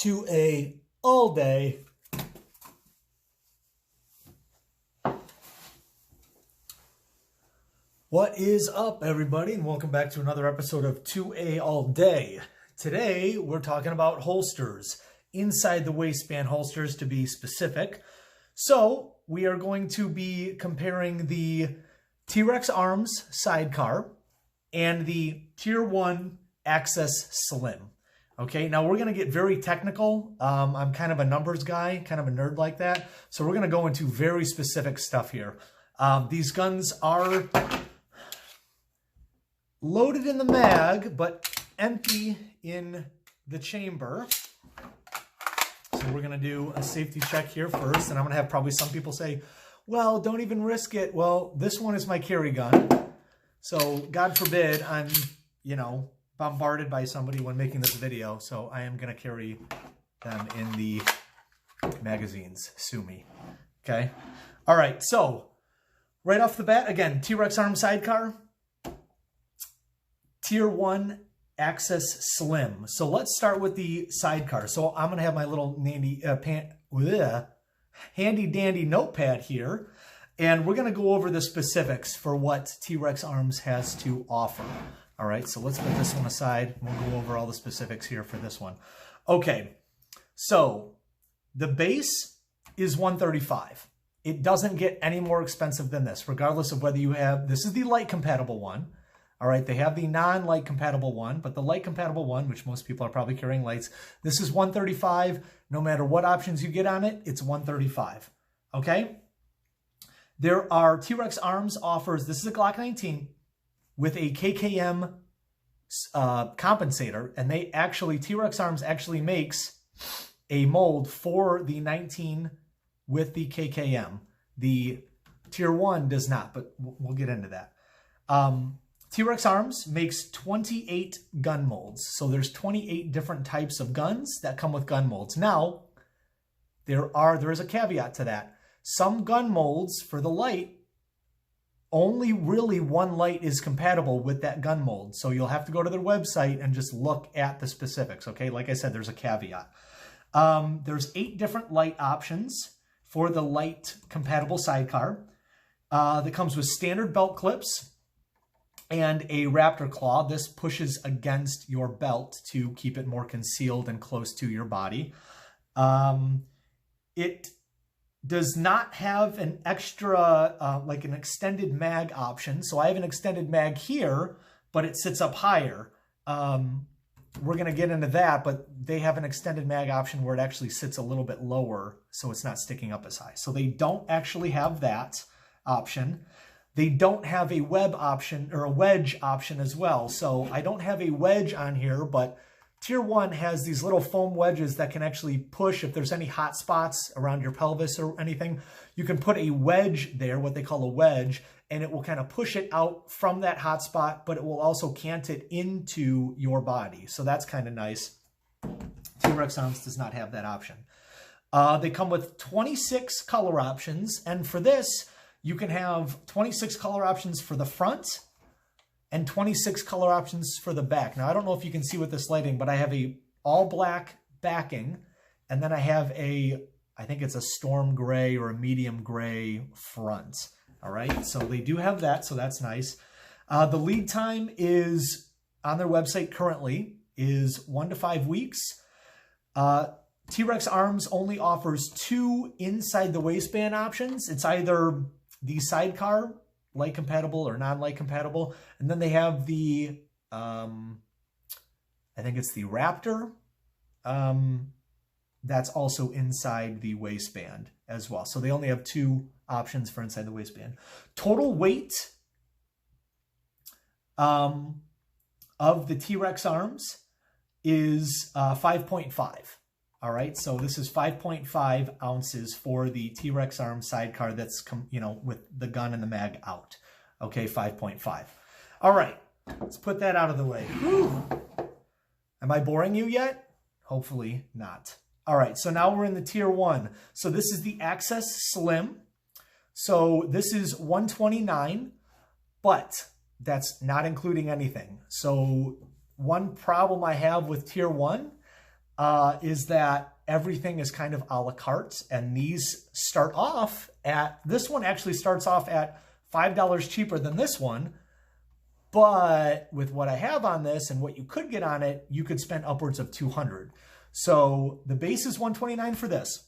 2A all day. What is up, everybody, and welcome back to another episode of 2A All Day. Today, we're talking about holsters, inside the waistband holsters to be specific. So, we are going to be comparing the T-Rex Arms Sidecar and the Tier 1 Access Slim. Okay, now we're going to get very technical. I'm kind of a numbers guy, kind of a nerd like that. So we're going to go into very specific stuff here. These guns are loaded in the mag, but empty in the chamber. So we're going to do a safety check here first, and I'm going to have probably some people say, well, don't even risk it. Well, this one is my carry gun. So God forbid I'm, bombarded by somebody when making this video. So I am going to carry them in the magazines. Sue me. Okay. All right. So right off the bat, again, T-Rex Arm Sidecar. Tier 1 Access Slim. So let's start with the Sidecar. So I'm going to have my little handy dandy notepad here, and we're going to go over the specifics for what T-Rex Arms has to offer. All right, so let's put this one aside. We'll go over all the specifics here for this one. Okay, so the base is $135. It doesn't get any more expensive than this, regardless of whether you have, this is the light compatible one. All right, they have the non-light compatible one, but the light compatible one, which most people are probably carrying lights, this is $135. No matter what options you get on it, it's $135. Okay? There are T-Rex Arms offers, this is a Glock 19 with a KKM compensator, and they actually, T-Rex Arms actually makes a mold for the 19 with the KKM. The Tier 1 does not, but we'll get into that. T-Rex Arms makes 28 gun molds. So there's 28 different types of guns that come with gun molds. Now, there is a caveat to that. Some gun molds for the light, only really one light is compatible with that gun mold. So you'll have to go to their website and just look at the specifics, okay? Like I said, there's a caveat. There's 8 different light options for the light compatible Sidecar. That comes with standard belt clips and a raptor claw. This pushes against your belt to keep it more concealed and close to your body. It does not have an extra, like an extended mag option. So I have an extended mag here, but it sits up higher. We're going to get into that, but they have an extended mag option where it actually sits a little bit lower, so it's not sticking up as high. So they don't actually have that option. They don't have a web option or a wedge option as well. So I don't have a wedge on here, but Tier 1 has these little foam wedges that can actually push if there's any hot spots around your pelvis or anything. You can put a wedge there, what they call a wedge, and it will kind of push it out from that hot spot, but it will also cant it into your body. So that's kind of nice. T-Rex Arms does not have that option. They come with 26 color options, and for this, you can have 26 color options for the front and 26 color options for the back. Now, I don't know if you can see with this lighting, but I have a all black backing, and then I have I think it's a storm gray or a medium gray front. All right, so they do have that, so that's nice. The lead time is, on their website currently, is 1 to 5 weeks. T-Rex Arms only offers 2 inside the waistband options. It's either the Sidecar, light compatible or non-light compatible. And then they have the, I think it's the Raptor. That's also inside the waistband as well. So they only have 2 options for inside the waistband. Total weight of the T-Rex Arms is 5.5. All right, so this is 5.5 ounces for the T-Rex Arm Sidecar that's, with the gun and the mag out. Okay, 5.5. All right, let's put that out of the way. Whew. Am I boring you yet? Hopefully not. All right, so now we're in the Tier 1. So this is the Access Slim. So this is $129, but that's not including anything. So one problem I have with Tier 1, is that everything is kind of a la carte, and these start off at, this one actually starts off at $5 cheaper than this one, but with what I have on this and what you could get on it, you could spend upwards of $200. So the base is $129 for this.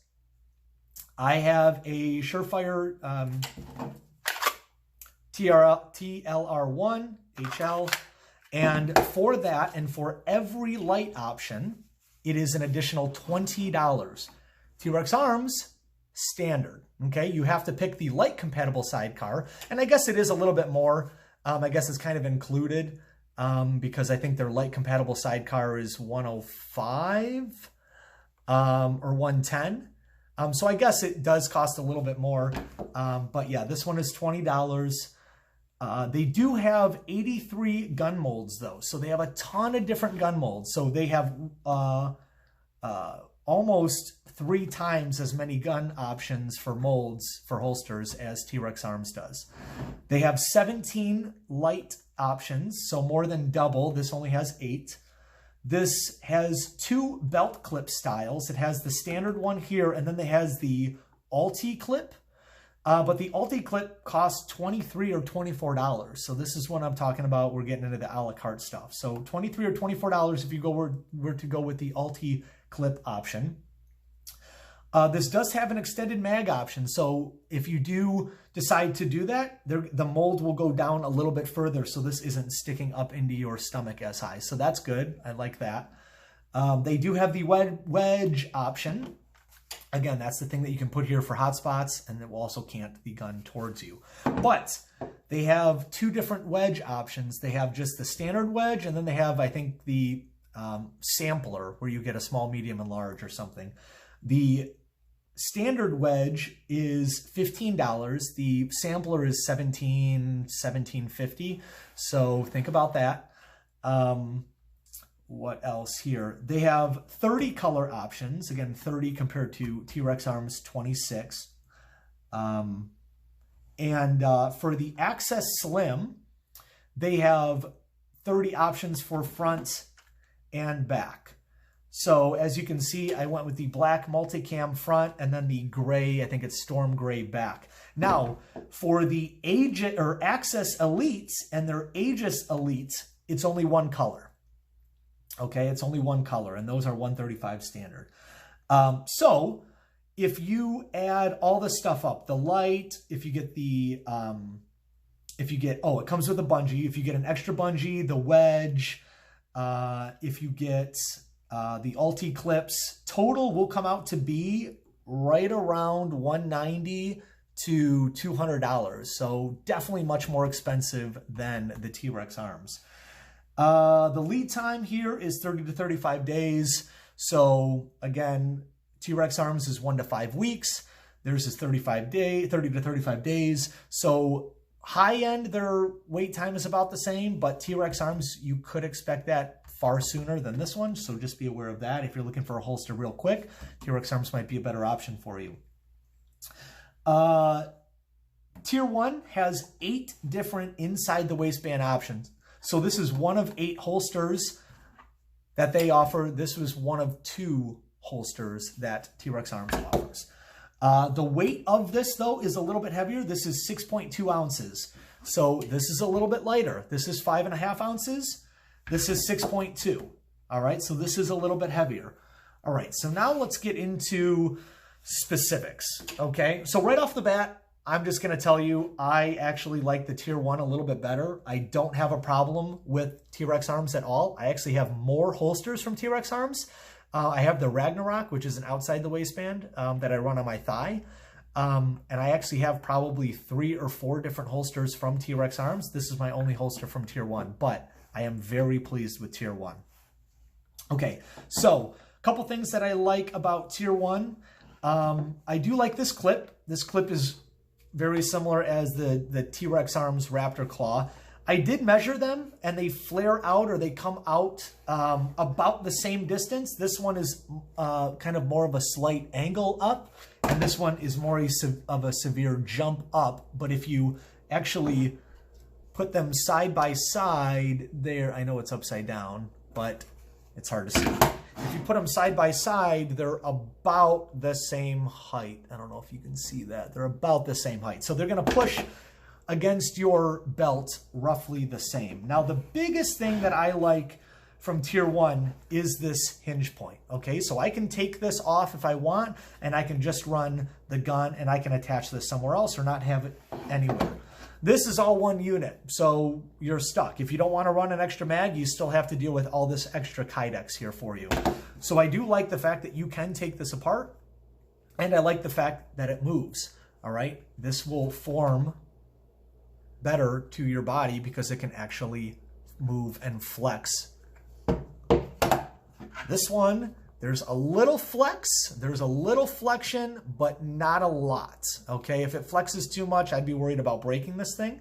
I have a Surefire TLR1 HL, and for that and for every light option, it is an additional $20. T-Rex arms, standard. Okay, you have to pick the light compatible sidecar, and I guess it is a little bit more. I guess it's kind of included because I think their light compatible sidecar is 105 or 110. So I guess it does cost a little bit more. But yeah, this one is $20. They do have 83 gun molds though. So they have a ton of different gun molds. So they have almost 3 times as many gun options for molds for holsters as T-Rex Arms does. They have 17 light options, so more than double. This only has 8. This has 2 belt clip styles. It has the standard one here, and then it has the Alti clip. But the Alti clip costs $23 or $24. So this is what I'm talking about. We're getting into the a la carte stuff. So $23 or $24 if you were to go with the Alti clip option. This does have an extended mag option. So if you do decide to do that, the mold will go down a little bit further. So this isn't sticking up into your stomach as high. So that's good. I like that. They do have the wedge option. Again, that's the thing that you can put here for hot spots, and it will also cant the gun towards you. But they have 2 different wedge options. They have just the standard wedge, and then they have, I think, the sampler, where you get a small, medium, and large or something. The standard wedge is $15. The sampler is $17.50. So think about that. What else here? They have 30 color options. Again, 30 compared to T-Rex Arms 26. And for the Access Slim, they have 30 options for front and back. So as you can see, I went with the black multicam front and then the gray, I think it's storm gray back. Now, for the Access Elites and their Aegis Elites, it's only one color. Okay, it's only one color, and those are 135 standard. So if you add all the stuff up, the light, if you get the, it comes with a bungee. If you get an extra bungee, the wedge, if you get the Alti clips, total will come out to be right around $190 to $200. So definitely much more expensive than the T-Rex Arms. The lead time here is 30 to 35 days. So again, T-Rex Arms is 1 to 5 weeks. Theirs is 30 to 35 days. So high end, their wait time is about the same, but T-Rex Arms, you could expect that far sooner than this one. So just be aware of that. If you're looking for a holster real quick, T-Rex Arms might be a better option for you. Tier 1 has 8 different inside the waistband options. So this is one of 8 holsters that they offer. This was one of 2 holsters that T-Rex Arms offers. The weight of this, though, is a little bit heavier. This is 6.2 ounces. So this is a little bit lighter. This is 5.5 ounces. This is 6.2. All right, so this is a little bit heavier. All right, so now let's get into specifics, okay? So right off the bat, I'm just going to tell you, I actually like the Tier 1 a little bit better. I don't have a problem with T-Rex Arms at all. I actually have more holsters from T-Rex Arms. I have the Ragnarok, which is an outside the waistband that I run on my thigh. And I actually have probably 3 or 4 different holsters from T-Rex Arms. This is my only holster from Tier 1, but I am very pleased with Tier 1. Okay, so a couple things that I like about Tier 1. I do like this clip. This clip is very similar as the T-Rex Arms Raptor Claw. I did measure them, and they flare out, or they come out about the same distance. This one is kind of more of a slight angle up, and this one is more of a severe jump up. But if you actually put them side by side there, I know it's upside down, but it's hard to see. If you put them side by side, they're about the same height. I don't know if you can see that. They're about the same height. So they're going to push against your belt roughly the same. Now, the biggest thing that I like from Tier 1 is this hinge point, okay? So I can take this off if I want, and I can just run the gun, and I can attach this somewhere else or not have it anywhere. This is all one unit, so you're stuck. If you don't want to run an extra mag, you still have to deal with all this extra Kydex here for you. So I do like the fact that you can take this apart, and I like the fact that it moves, all right? This will form better to your body because it can actually move and flex. This one, there's a little flex, there's a little flexion, but not a lot, okay? If it flexes too much, I'd be worried about breaking this thing,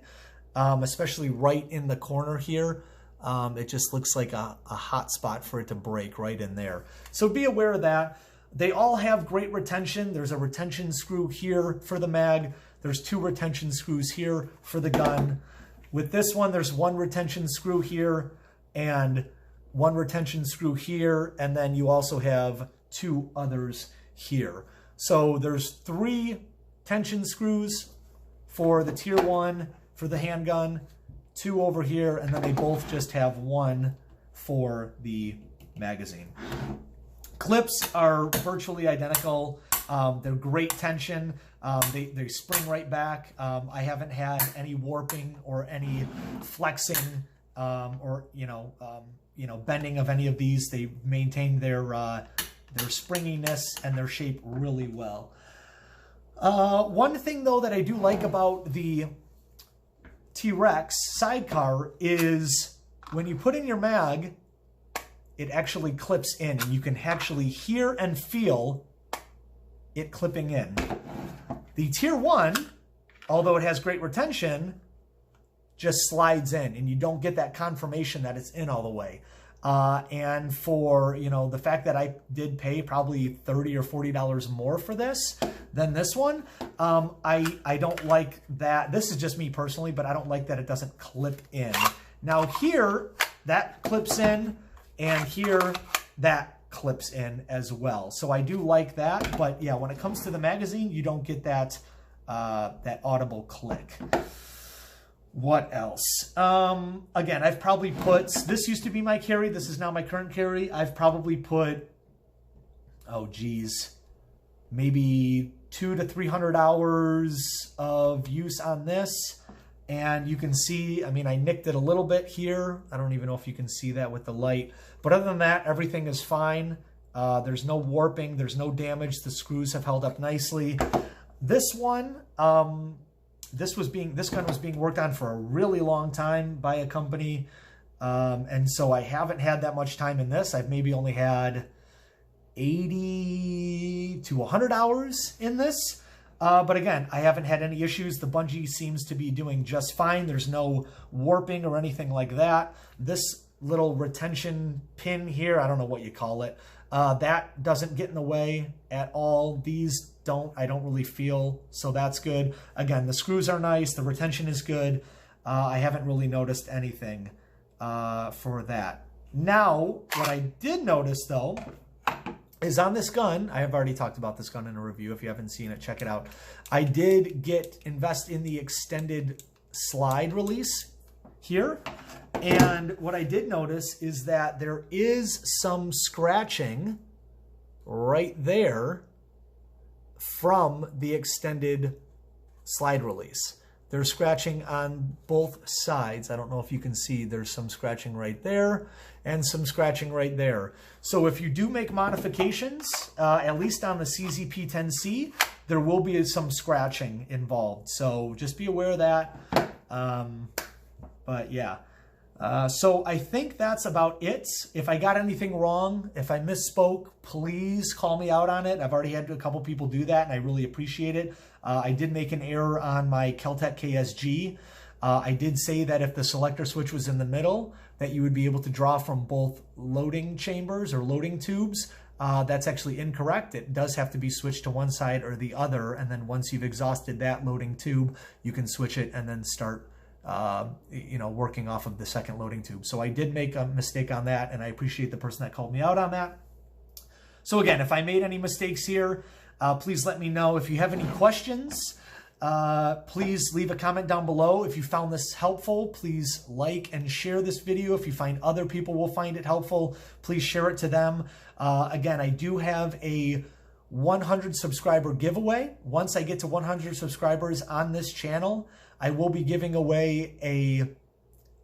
especially right in the corner here. It just looks like a hot spot for it to break right in there. So be aware of that. They all have great retention. There's a retention screw here for the mag. There's 2 retention screws here for the gun. With this one, there's 1 retention screw here and 1 retention screw here, and then you also have 2 others here. So there's 3 tension screws for the Tier 1 for the handgun, 2 over here, and then they both just have 1 for the magazine. Clips are virtually identical. They're great tension. They spring right back. I haven't had any warping or any flexing or bending of any of these. They maintain their springiness and their shape really well. One thing though that I do like about the T-Rex Sidecar is when you put in your mag, it actually clips in, and you can actually hear and feel it clipping in. The Tier 1, although it has great retention, just slides in, and you don't get that confirmation that it's in all the way. And for, the fact that I did pay probably $30 or $40 more for this than this one, I don't like that. This is just me personally, but I don't like that it doesn't clip in. Now here, that clips in, and here, that clips in as well. So I do like that, but yeah, when it comes to the magazine, you don't get that, that audible click. What else? Again, I've probably put, this used to be my carry, this is now my current carry. I've probably put, oh geez, maybe 200 to 300 hours of use on this. And you can see, I mean, I nicked it a little bit here. I don't even know if you can see that with the light. But other than that, everything is fine. There's no warping, there's no damage. The screws have held up nicely. This one, this gun was being worked on for a really long time by a company. And so I haven't had that much time in this. I've maybe only had 80 to 100 hours in this. But again, I haven't had any issues. The bungee seems to be doing just fine. There's no warping or anything like that. This little retention pin here, I don't know what you call it, that doesn't get in the way at all. These I don't really feel, so that's good. Again, the screws are nice. The retention is good. I haven't really noticed anything for that. Now, what I did notice though, is on this gun, I have already talked about this gun in a review. If you haven't seen it, check it out. I did invest in the extended slide release here. And what I did notice is that there is some scratching right there from the extended slide release. There's scratching on both sides. I don't know if you can see, there's some scratching right there and some scratching right there. So if you do make modifications, at least on the CZP-10C, there will be some scratching involved. So just be aware of that. But yeah. So I think that's about it. If I got anything wrong, if I misspoke, please call me out on it. I've already had a couple people do that, and I really appreciate it. I did make an error on my Keltec KSG. I did say that if the selector switch was in the middle, that you would be able to draw from both loading chambers or loading tubes. That's actually incorrect. It does have to be switched to one side or the other, and then once you've exhausted that loading tube, you can switch it and then start working off of the second loading tube. So I did make a mistake on that, and I appreciate the person that called me out on that. So again, if I made any mistakes here, please let me know. If you have any questions, please leave a comment down below. If you found this helpful, please like and share this video. If you find other people will find it helpful, please share it to them. Again, I do have a 100 subscriber giveaway. Once I get to 100 subscribers on this channel, I will be giving away a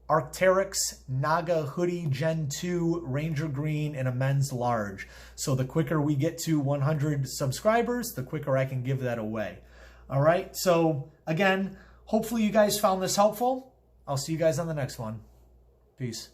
Arc'teryx Naga Hoodie Gen 2 Ranger Green in a men's large. So the quicker we get to 100 subscribers, the quicker I can give that away. All right, so again, hopefully you guys found this helpful. I'll see you guys on the next one. Peace.